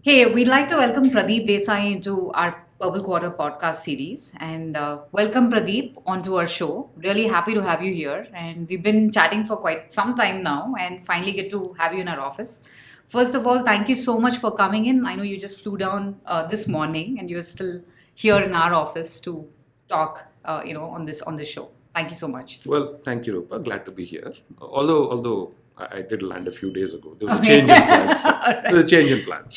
Hey, we'd like to welcome Pradeep Desai into our Purple Quarter podcast series. And welcome, Pradeep, onto our show. Really happy to have you here. And we've been chatting for quite some time now and finally get to have you in our office. First of all, thank you so much for coming in. I know you just flew down this morning and you're still here in our office to talk, on this show. Thank you so much. Well, thank you, Roopa. Glad to be here. Although I did land a few days ago. There was a Okay. change in plans. All There was a change in plans.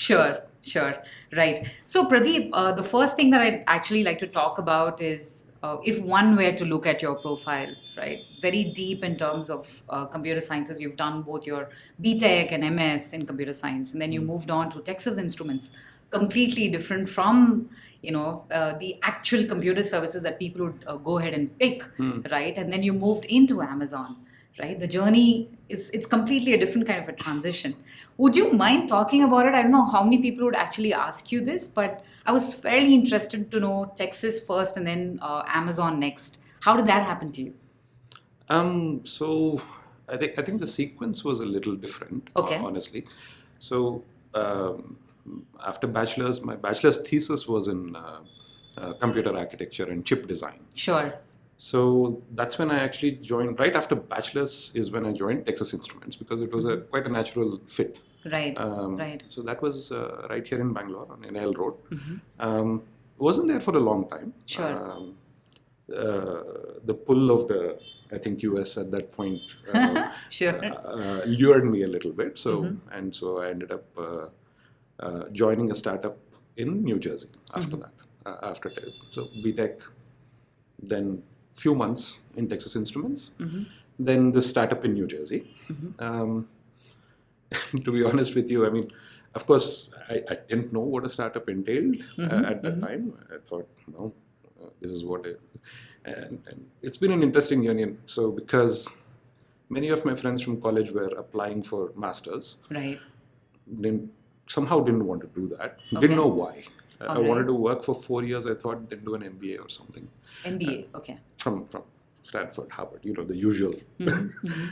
Sure. Right. So, Pradeep, the first thing that I'd actually like to talk about is if one were to look at your profile, right, very deep in terms of computer sciences, you've done both your BTech and MS in computer science, and then you moved on to Texas Instruments, completely different from the actual computer services that people would go ahead and pick, right? And then you moved into Amazon, right? The journey is it's completely a different kind of a transition. Would you mind talking about it? I don't know how many people would actually ask you this, but I was fairly interested to know Texas first and then Amazon next. How did that happen to you? So I think the sequence was a little different, Okay. honestly. So after bachelor's, my bachelor's thesis was in computer architecture and chip design. Sure. So that's when I actually joined. Right after bachelor's is when I joined Texas Instruments because it was quite a natural fit. Right. Right. So that was right here in Bangalore on NL Road. Wasn't there for a long time. Sure. The pull of the, I think, US at that point Sure. lured me a little bit. So I ended up joining a startup in New Jersey after that. So BTech, then few months in Texas Instruments, then the startup in New Jersey. To be honest with you, I mean, of course, I didn't know what a startup entailed at that time. I thought, no, this is what it, and it's been an interesting journey. So because many of my friends from college were applying for masters, Right. somehow didn't want to do that. Okay. Didn't know why. I All wanted right. to work for 4 years. I thought they'd do an MBA or something MBA. Okay. from Stanford, Harvard, the usual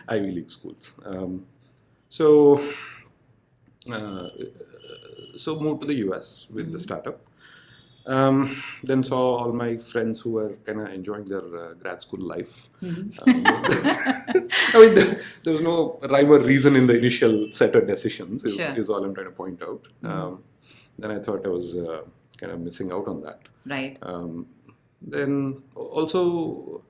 Ivy League schools. So moved to the US with the startup. Then saw all my friends who were kind of enjoying their grad school life. I mean, there was no rhyme or reason in the initial set of decisions, Sure. is all I'm trying to point out. Then I thought I was kind of missing out on that. Right. Then also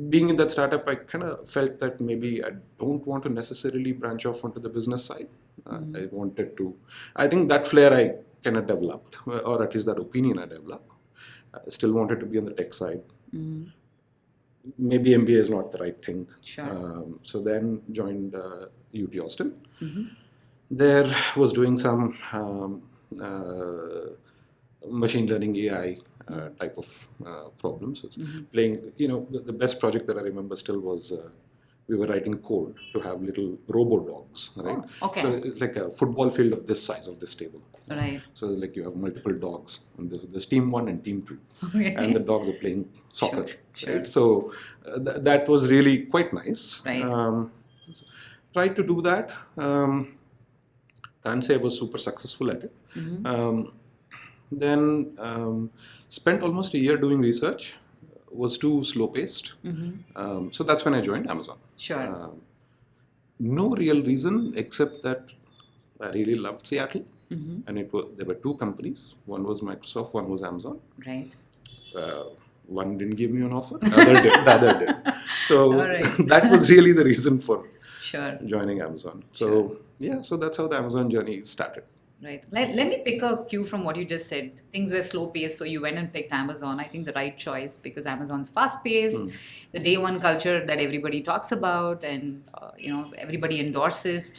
being in that startup, I kind of felt that maybe I don't want to necessarily branch off onto the business side. I think that flair I kind of developed, or at least that opinion I developed. I still wanted to be on the tech side. Maybe MBA is not the right thing. Sure. So then joined UT Austin. There was doing some machine learning AI type of problems. It's playing, the best project that I remember still was we were writing code to have little robo dogs, right? Oh, okay. So it's like a football field of this size, of this table. Right. So like you have multiple dogs, and there's team 1 and team 2, Okay. and the dogs are playing soccer. Sure. Right? So that was really quite nice. Right. Tried to do that. Can't say I was super successful at it. Then spent almost a year doing research. Was too slow paced. So that's when I joined Amazon. Sure. No real reason except that I really loved Seattle, and there were two companies. One was Microsoft, one was Amazon. Right. One didn't give me an offer, the other did. So All right. that was really the reason for Sure. joining Amazon. So yeah, so that's how the Amazon journey started. Right. Let me pick a cue from what you just said. Things were slow paced, so you went and picked Amazon. I think the right choice because Amazon's fast paced, the day one culture that everybody talks about and everybody endorses.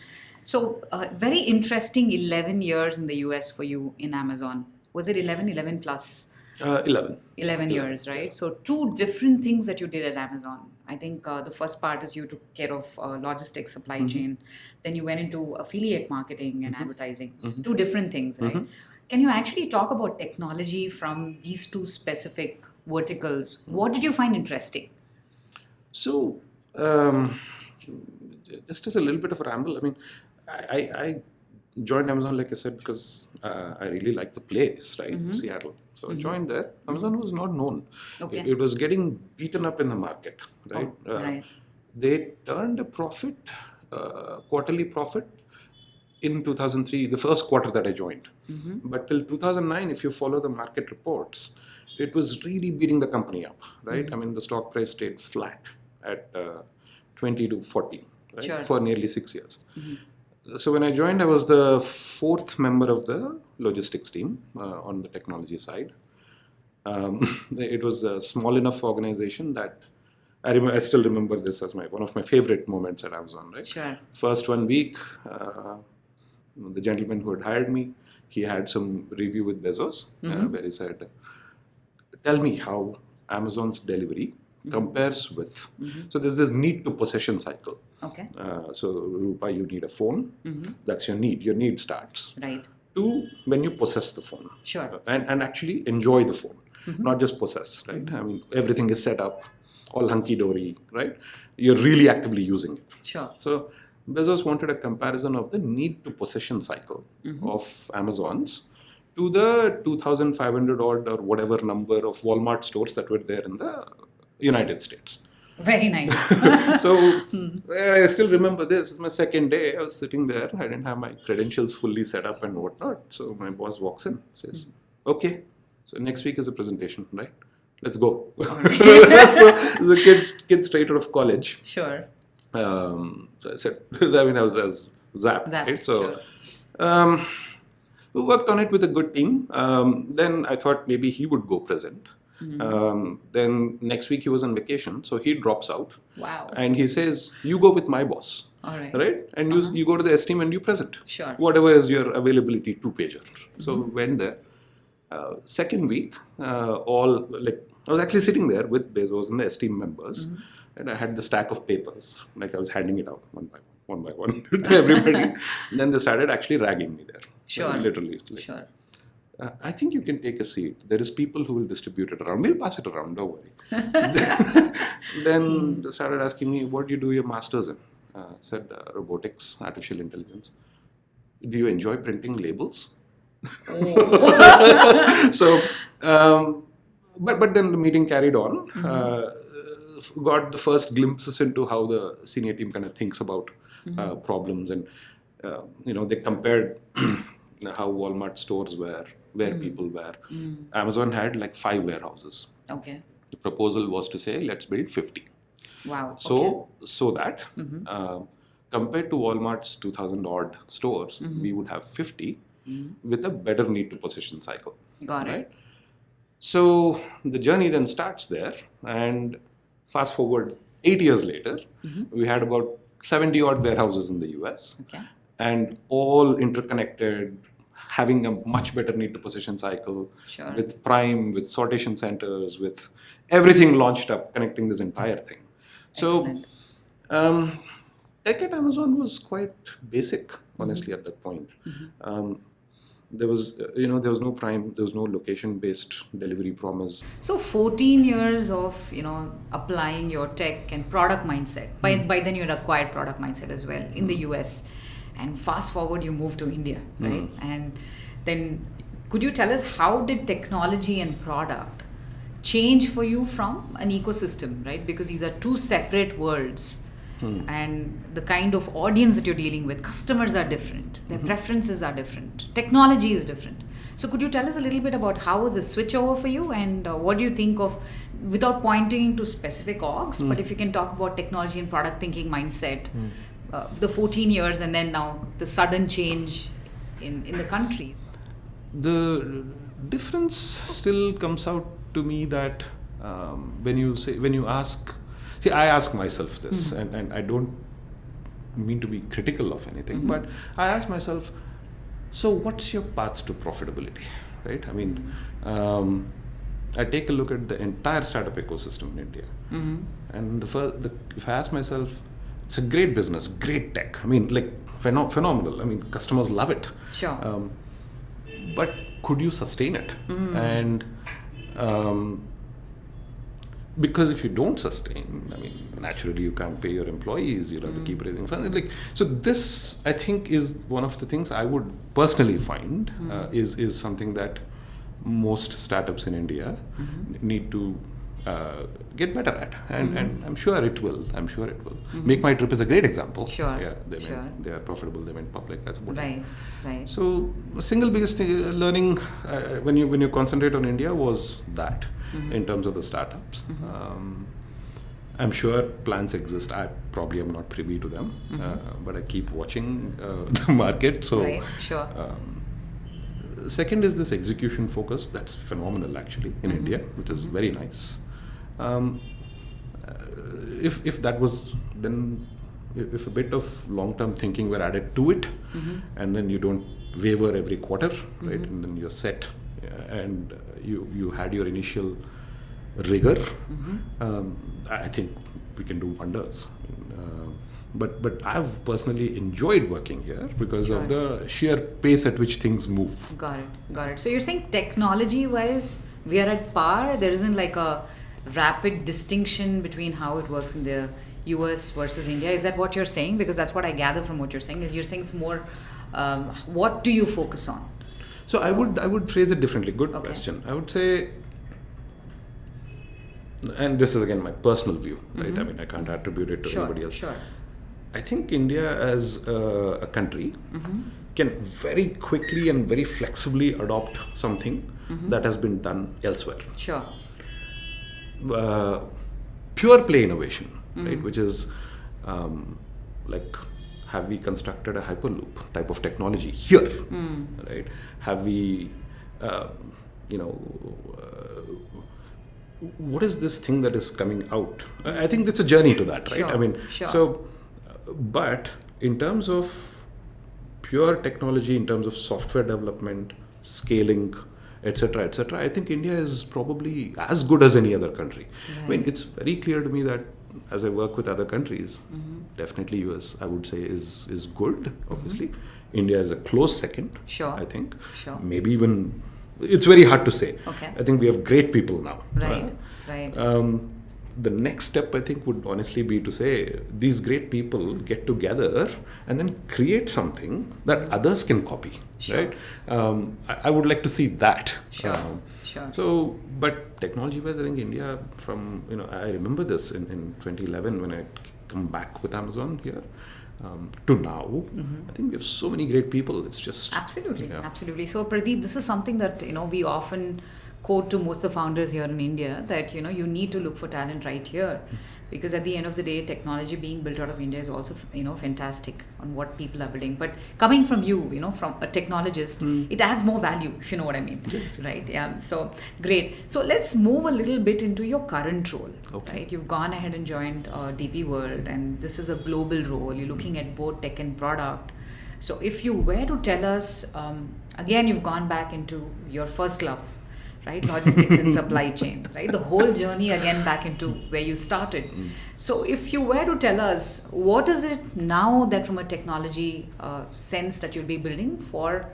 So very interesting 11 years in the US for you in Amazon. Was it 11 plus? 11. 11 years, right? So two different things that you did at Amazon. I think the first part is you took care of logistics, supply chain. Then you went into affiliate marketing and advertising. Two different things, right? Can you actually talk about technology from these two specific verticals? What did you find interesting? So just as a little bit of a ramble, I mean, I joined Amazon, like I said, because I really like the place, right? Seattle. So I joined there. Amazon was not known. Okay. It was getting beaten up in the market, right? Right. They turned a profit, quarterly profit, in 2003, the first quarter that I joined. But till 2009, if you follow the market reports, it was really beating the company up, right? I mean, the stock price stayed flat at 20 to 40, right? Sure. For nearly 6 years. So when I joined, I was the fourth member of the logistics team on the technology side. It was a small enough organization that I still remember this as one of my favorite moments at Amazon, right? Sure. First 1 week, the gentleman who had hired me, he had some review with Bezos, where he said, tell me how Amazon's delivery compares with. So there's this need to possession cycle. Okay. So Roopa, you need a phone. That's your need. Your need starts. Right. To when you possess the phone. Sure. And actually enjoy the phone, not just possess, right? I mean, everything is set up, all hunky-dory, right? You're really actively using it. Sure. So Bezos wanted a comparison of the need to possession cycle of Amazon's to the 2,500 odd or whatever number of Walmart stores that were there in the United States. Very nice. So I still remember this. It's my second day. I was sitting there. I didn't have my credentials fully set up and whatnot. So my boss walks in, says, okay, so next week is a presentation, right? Let's go. So the kid straight out of college. Sure. So I said, I was zapped, right? So sure. we worked on it with a good team. Then I thought maybe he would go present. Then next week he was on vacation, so he drops out. Wow. And he says, you go with my boss. All right. Right? And you go to the S team and you present. Sure. Whatever is your availability, 2-pager. So went there. Second week, I was actually sitting there with Bezos and the S team members, and I had the stack of papers, like I was handing it out one by one to everybody. And then they started actually ragging me there. Sure. Literally. Sure. I think you can take a seat. There is people who will distribute it around. We'll pass it around, don't worry. Then they started asking me, what do you do your master's in? I said, robotics, artificial intelligence. Do you enjoy printing labels? So, but then the meeting carried on. Got the first glimpses into how the senior team kind of thinks about problems, and they compared how Walmart stores were, where people were. Amazon had like 5 warehouses. Okay. The proposal was to say, let's build 50. Wow. So that compared to Walmart's 2,000 odd stores, we would have 50 with a better need to possession cycle. Got it. Right? So the journey then starts there, and fast forward 8 years later, we had about 70 odd warehouses in the US. Okay. And all interconnected, having a much better need to possession cycle, Sure. with Prime, with sortation centers, with everything launched up, connecting this entire thing. Excellent. So, tech at Amazon was quite basic, honestly, at that point. There was, there was no Prime, there was no location-based delivery promise. So 14 years of, applying your tech and product mindset. By then you had acquired product mindset as well in the US. And fast forward, you moved to India, right? And then could you tell us how did technology and product change for you from an ecosystem, right? Because these are two separate worlds. And the kind of audience that you're dealing with, customers are different, their preferences are different, technology is different. So could you tell us a little bit about how was the switch over for you, and what do you think of, without pointing to specific orgs, but if you can talk about technology and product thinking mindset, the 14 years and then now the sudden change in the country. The difference still comes out to me that I ask myself this, and I don't mean to be critical of anything, but I ask myself, so what's your path to profitability, right? I mean, I take a look at the entire startup ecosystem in India, and if I ask myself, it's a great business, great tech. I mean, like phenomenal. I mean, customers love it. Sure. But could you sustain it? And because if you don't sustain, I mean, naturally you can't pay your employees. You'll have to keep raising funds. Like, so this, I think, is one of the things I would personally find is something that most startups in India need to get better at, and I'm sure it will. Make My Trip is a great example. Sure. Yeah, they are profitable. They went public. That's about it. Right. So the single biggest thing, learning when you concentrate on India was that in terms of the startups. I'm sure plans exist. I probably am not privy to them, but I keep watching the market. So right. Sure. Second is this execution focus. That's phenomenal actually in India, which is very nice. If that was then, if a bit of long-term thinking were added to it, and then you don't waver every quarter, right, and then you're set, and you had your initial rigor, I think we can do wonders. But I've personally enjoyed working here because of the sheer pace at which things move. Got it. So you're saying technology-wise, we are at par? There isn't like a rapid distinction between how it works in the US versus India. Is that what you're saying? Because that's what I gather from what you're saying. Is you're saying it's more, what do you focus on? So I would phrase it differently. Good question. I would say, and this is again my personal view, right? I mean, I can't attribute it to anybody else. Sure. I think India as a country can very quickly and very flexibly adopt something that has been done elsewhere. Sure. Pure play innovation, right? Which is like, have we constructed a hyperloop type of technology here, right? Have we, what is this thing that is coming out? I think it's a journey to that, right? Sure. I mean, so, but in terms of pure technology, in terms of software development, scaling, etc., I think India is probably as good as any other country. Right. I mean, it's very clear to me that as I work with other countries, definitely US, I would say, is good, obviously. India is a close second, I think. Sure. Maybe even, it's very hard to say. Okay. I think we have great people now. Right. The next step, I think, would honestly be to say these great people get together and then create something that others can copy, right? I would like to see that. Sure. So, but technology-wise, I think India, from, I remember this in 2011 when I come back with Amazon here, to now, I think we have so many great people. It's just... Absolutely. So, Pradeep, this is something that, we often quote to most of the founders here in India, that you need to look for talent right here, because at the end of the day, technology being built out of India is also fantastic on what people are building. But coming from you, from a technologist, it adds more value, if you know what I mean. Yes. Right? Yeah. So great. So let's move a little bit into your current role. Okay. Right? You've gone ahead and joined DP World, and this is a global role. You're looking at both tech and product. So if you were to tell us, again, you've gone back into your first love, right? Logistics and supply chain, right? The whole journey again back into where you started. So if you were to tell us, what is it now that from a technology sense that you'll be building for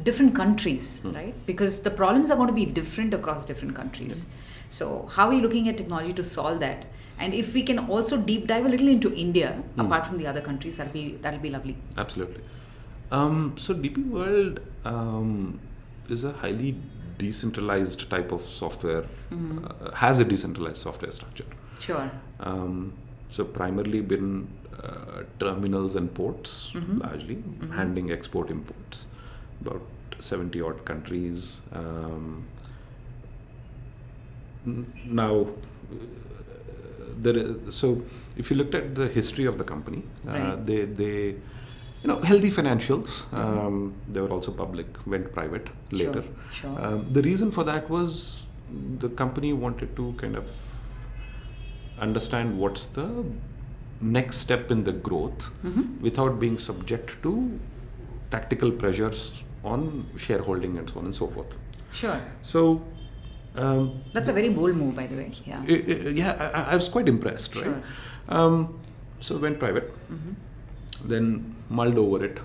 different countries, right? Because the problems are going to be different across different countries. So how are you looking at technology to solve that? And if we can also deep dive a little into India, apart from the other countries, that'll be lovely. Absolutely. So DP World is a highly decentralized type of software, has a decentralized software structure. Sure. So primarily been terminals and ports, largely, handling export imports, about 70 odd countries. Now, so if you looked at the history of the company, they healthy financials. They were also public, went private later. Sure. The reason for that was the company wanted to kind of understand what's the next step in the growth without being subject to tactical pressures on shareholding and so on and so forth. Sure. So that's a very bold move, by the way. I was quite impressed, right? Sure. So went private. Then mulled over it,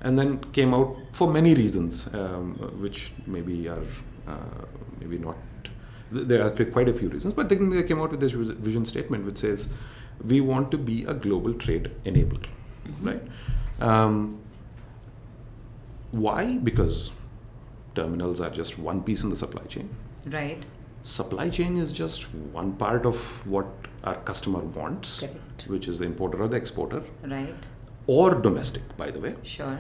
and then came out for many reasons, which maybe are maybe not there are quite a few reasons, but then they came out with this vision statement which says we want to be a global trade enabler, right? Why? Because terminals are just one piece in the supply chain. Right. Supply chain is just one part of what our customer wants, Correct. which is the importer or the exporter, Right. or domestic, by the way. Sure.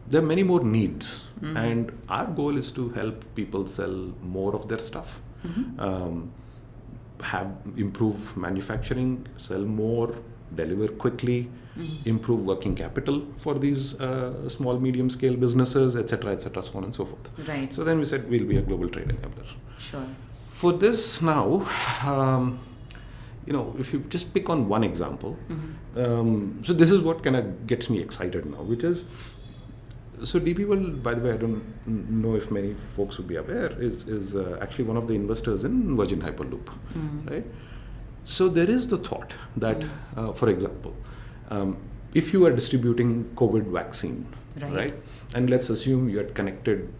There are many more needs, and our goal is to help people sell more of their stuff, have improve manufacturing, sell more, deliver quickly, improve working capital for these small, medium scale businesses, etc., so on and so forth. Right. So then we said we'll be a global trade enabler. Sure. For this now, if you just pick on one example, so this is what kind of gets me excited now, which is, so DP World, by the way, I don't know if many folks would be aware, is actually one of the investors in Virgin Hyperloop, right? So there is the thought that, for example, if you are distributing COVID vaccine, right? And let's assume you had connected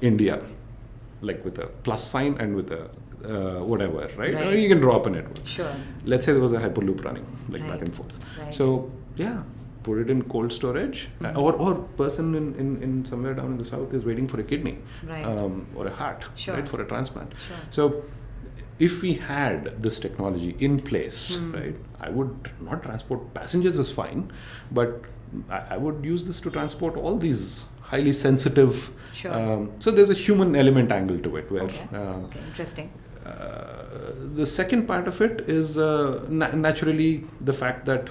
India, like with a plus sign and with a whatever, right? Or you can draw up a network. Sure. Let's say there was a Hyperloop running, like back and forth. Right. So yeah, put it in cold storage, or person in somewhere down in the south is waiting for a kidney, or a heart, right, for a transplant. Sure. So if we had this technology in place, right, I would not transport passengers is fine, but I would use this to transport all these highly sensitive. Sure. So there's a human element angle to it, where Okay, interesting. the second part of it is naturally the fact that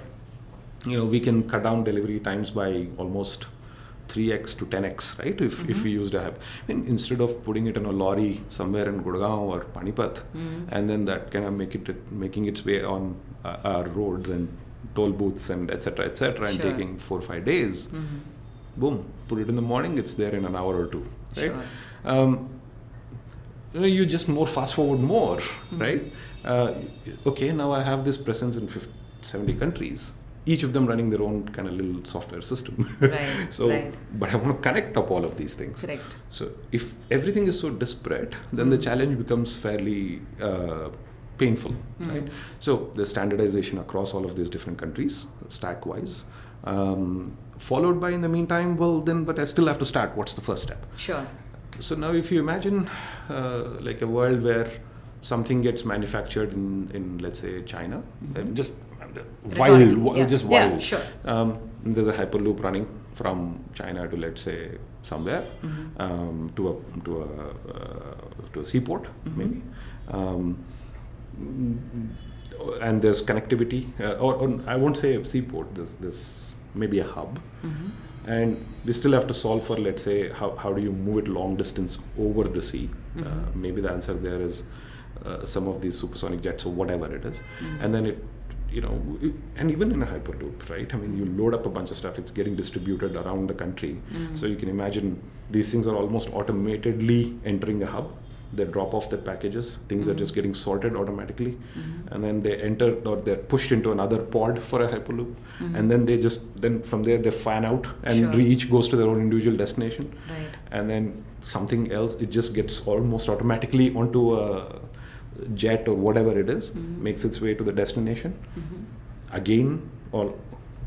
we can cut down delivery times by almost 3x to 10x, right? If we used a hub, instead of putting it in a lorry somewhere in Gurgaon or Panipat, and then that kind of making its way on our roads and toll booths and etc., and taking 4 or 5 days, boom, put it in the morning, it's there in an hour or two, right? Sure. You just more fast forward more, right? Okay, now I have this presence in 70 countries, each of them running their own kind of little software system. Right. But I want to connect up all of these things. Correct. So if everything is so disparate, then the challenge becomes fairly painful, right? So the standardization across all of these different countries, stack-wise, followed by, in the meantime, but I still have to start. What's the first step? Sure. So now if you imagine like a world where something gets manufactured in let's say China, just wild. Sure. There's a Hyperloop running from China to, let's say, somewhere, to a seaport, maybe. And there's connectivity, or I won't say a seaport, there's maybe a hub. And we still have to solve for, let's say, how do you move it long distance over the sea? Maybe the answer there is some of these supersonic jets or whatever it is. And then and even in a Hyperloop, right? I mean, you load up a bunch of stuff, it's getting distributed around the country. So you can imagine these things are almost automatedly entering a hub. They drop off their packages, things are just getting sorted automatically, and then they enter or they're pushed into another pod for a Hyperloop, and then from there they fan out, and each goes to their own individual destination. Right. And then something else, it just gets almost automatically onto a jet or whatever it is, makes its way to the destination. Again, all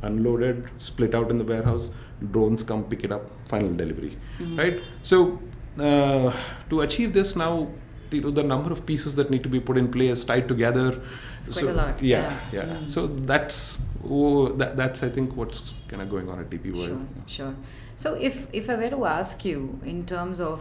unloaded, split out in the warehouse, drones come pick it up, final delivery, right? So to achieve this now, the number of pieces that need to be put in place, tied together. It's quite a lot. Yeah. So that's I think what's kind of going on at DP World. Sure. So if I were to ask you in terms of,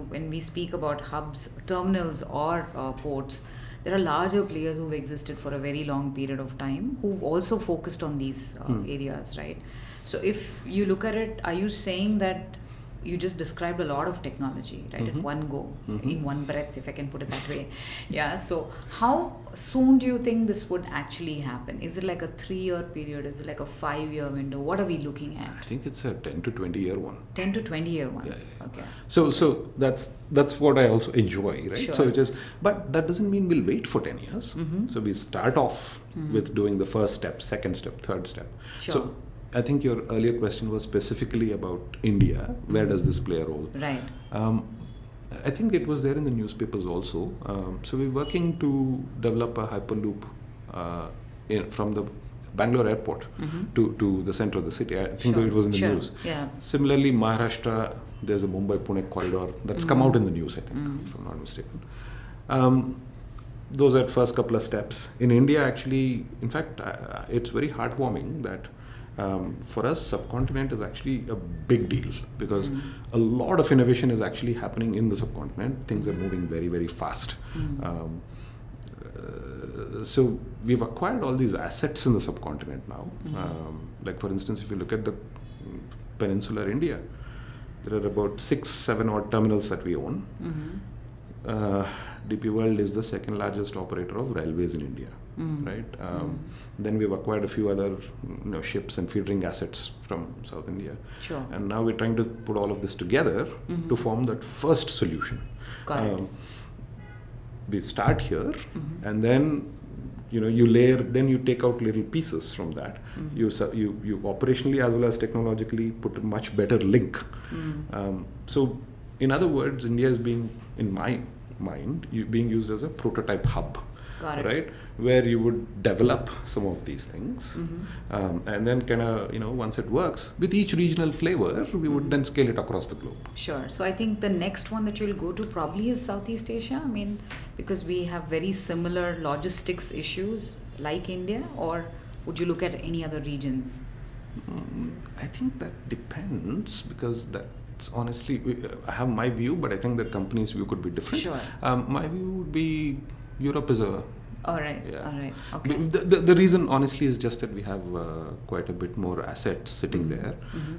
when we speak about hubs, terminals or ports, there are larger players who've existed for a very long period of time who've also focused on these areas, right? So if you look at it, are you saying that you just described a lot of technology, right, at one go, in one breath, if I can put it that way. Yeah. So how soon do you think this would actually happen? Is it like a 3-year period? Is it like a 5-year window? What are we looking at? I think it's a 10 to 20 year one. 10 to 20 year one. Yeah. Okay. So that's what I also enjoy, right? Sure. So but that doesn't mean we'll wait for 10 years. So we start off with doing the first step, second step, third step. Sure. So I think your earlier question was specifically about India. Where does this play a role? Right. I think it was there in the newspapers also. So we're working to develop a hyperloop from the Bangalore airport to the center of the city. I think it was in the news. Yeah. Similarly, Maharashtra, there's a Mumbai-Pune corridor that's come out in the news, I think, if I'm not mistaken. Those are first couple of steps. In India, actually, in fact, it's very heartwarming that for us, subcontinent is actually a big deal because a lot of innovation is actually happening in the subcontinent. Things are moving very, very fast. So we've acquired all these assets in the subcontinent now. Like for instance, if you look at the peninsular India, there are about 6-7 odd terminals that we own. DP World is the second largest operator of railways in India, right? Then we've acquired a few other ships and feedering assets from South India. Sure. And now we're trying to put all of this together to form that first solution. Got it. We start here and then you layer, then you take out little pieces from that. You operationally as well as technologically put a much better link. So in other words, India is being, in my mind, being used as a prototype hub. Got it. Right, where you would develop some of these things, and then once it works with each regional flavor, we would then scale it across the globe. Sure. So I think the next one that you'll go to probably is Southeast Asia. I mean, because we have very similar logistics issues like India, or would you look at any other regions? I think that depends because that's honestly, I have my view, but I think the company's view could be different. Sure. My view would be Europe is a... All right. Yeah. All right. Okay. The reason, honestly, is just that we have quite a bit more assets sitting there,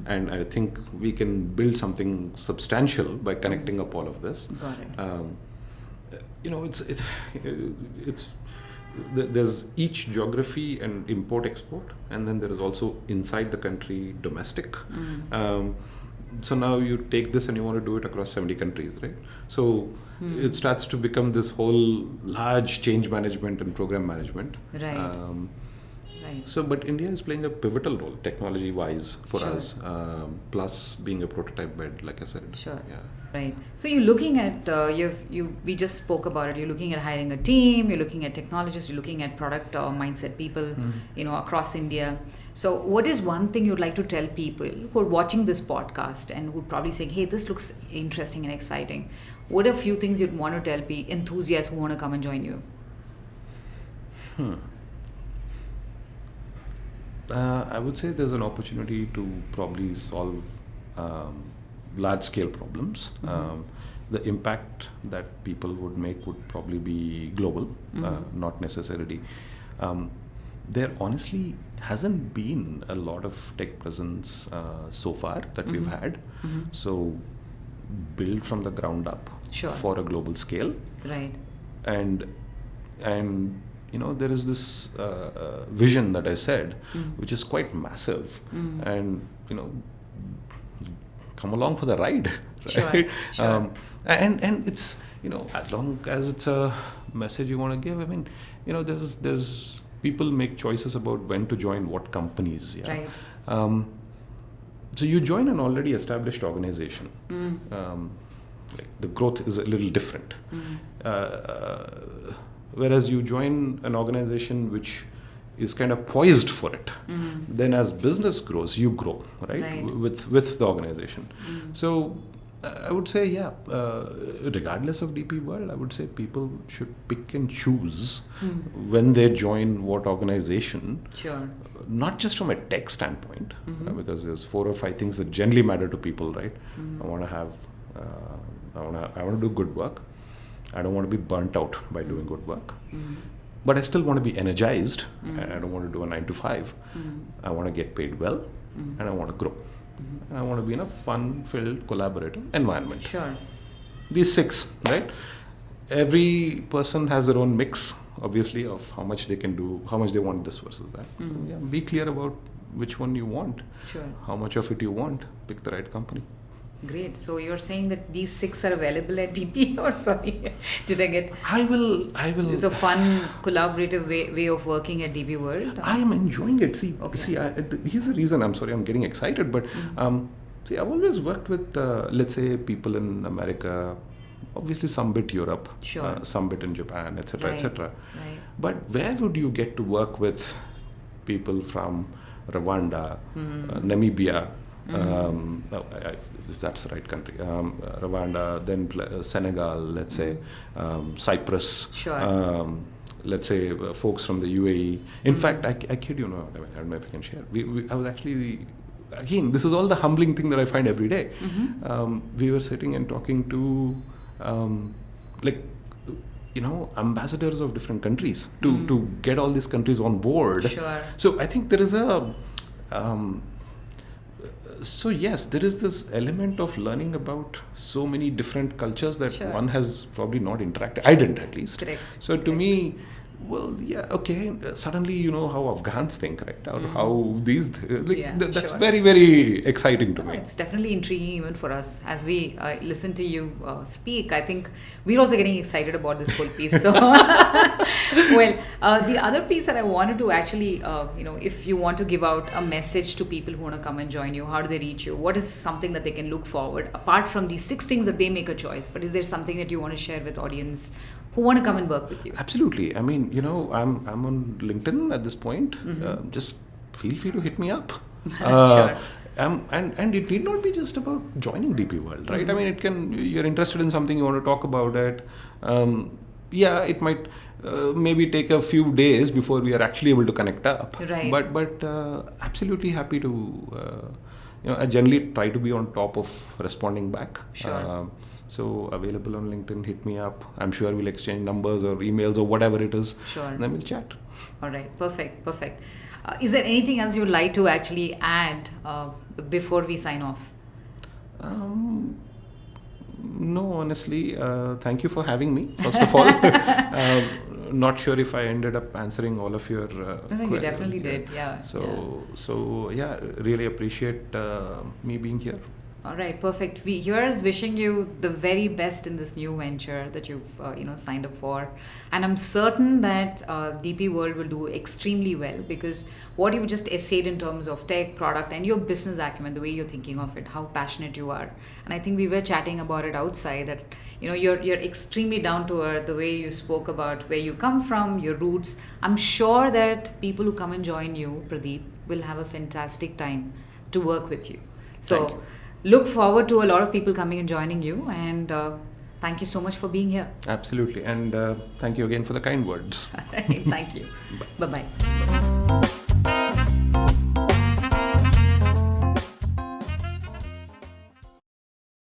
and I think we can build something substantial by connecting up all of this. Got it. It's there's each geography and import-export, and then there is also inside the country domestic. So now you take this and you want to do it across 70 countries, right? So it starts to become this whole large change management and program management. Right. Right. So, but India is playing a pivotal role technology-wise for Sure. us, plus being a prototype bed, like I said. Sure. Yeah. Right. So you're looking at we just spoke about it. You're looking at hiring a team. You're looking at technologists. You're looking at product or mindset people, across India. So what is one thing you'd like to tell people who are watching this podcast and who probably saying, "Hey, this looks interesting and exciting"? What are a few things you'd want to tell enthusiasts who want to come and join you? I would say there's an opportunity to probably solve large-scale problems. The impact that people would make would probably be global, not necessarily. There honestly hasn't been a lot of tech presence so far that we've had. So build from the ground up for a global scale. Right. And there is this vision that I said, which is quite massive, and come along for the ride, right? Sure. And it's as long as it's a message you want to give. I mean, there's people make choices about when to join what companies. Yeah. Right. So you join an already established organization. Like the growth is a little different. Whereas you join an organization which is kind of poised for it, then as business grows, you grow, right? With the organization. So I would say, regardless of DP World, I would say people should pick and choose when they join what organization. Sure. Not just from a tech standpoint, because there's 4 or 5 things that generally matter to people, right? I want to have, I want to do good work. I don't want to be burnt out by doing good work. But I still want to be energized, and I don't want to do a 9 to 5. I want to get paid well, and I want to grow. And I want to be in a fun-filled, collaborative environment. Sure. These 6, right? Every person has their own mix, obviously, of how much they can do, how much they want this versus that. So, be clear about which one you want. Sure. How much of it you want. Pick the right company. Great. So you're saying that these 6 are available at DP, or sorry, did I get? I will. It's a fun, collaborative way of working at DP World. I am enjoying it. See, Okay. Here's the reason. I'm sorry, I'm getting excited, but see, I've always worked with, let's say, people in America, obviously some bit Europe, Sure. some bit in Japan, etc., Right. etc. Right. But where would you get to work with people from Rwanda, Namibia, if that's the right country, Rwanda, then Senegal, let's say, Cyprus, Sure. let's say folks from the UAE. In fact, I kid you not, I don't know if I can share. I was actually, again, this is all the humbling thing that I find every day. We were sitting and talking to, like, ambassadors of different countries to get all these countries on board. Sure. So I think there is a, so yes, there is this element of learning about so many different cultures that Sure. one has probably not interacted. I didn't, at least. Correct. So to me, well, yeah, okay. Suddenly, you know how Afghans think, right? Or how these, that's sure. very, very exciting to me. It's definitely intriguing even for us as we listen to you speak. I think we're also getting excited about this whole piece. So, well, the other piece that I wanted to actually, if you want to give out a message to people who want to come and join you, how do they reach you? What is something that they can look forward apart from these 6 things that they make a choice? But is there something that you want to share with audience who want to come and work with you? Absolutely. I mean, I'm on LinkedIn at this point. Just feel free to hit me up. Sure. And it need not be just about joining DP World, right? I mean, you're interested in something, you want to talk about it. It might maybe take a few days before we are actually able to connect up. Right. But absolutely happy to, I generally try to be on top of responding back. Sure. So available on LinkedIn, hit me up. I'm sure we'll exchange numbers or emails or whatever it is. Sure. And then we'll chat. All right. Perfect. Is there anything else you'd like to actually add before we sign off? No, honestly. Thank you for having me, first of all. Not sure if I ended up answering all of your No, you definitely did. Yeah. So really appreciate me being here. All right, perfect. Here's wishing you the very best in this new venture that you've signed up for, and I'm certain that DP World will do extremely well because what you've just essayed in terms of tech, product, and your business acumen, the way you're thinking of it, how passionate you are, and I think we were chatting about it outside that you're extremely down to earth. The way you spoke about where you come from, your roots. I'm sure that people who come and join you, Pradeep, will have a fantastic time to work with you. So. Thank you. Look forward to a lot of people coming and joining you, and thank you so much for being here. Absolutely, and thank you again for the kind words. Thank you. Bye-bye.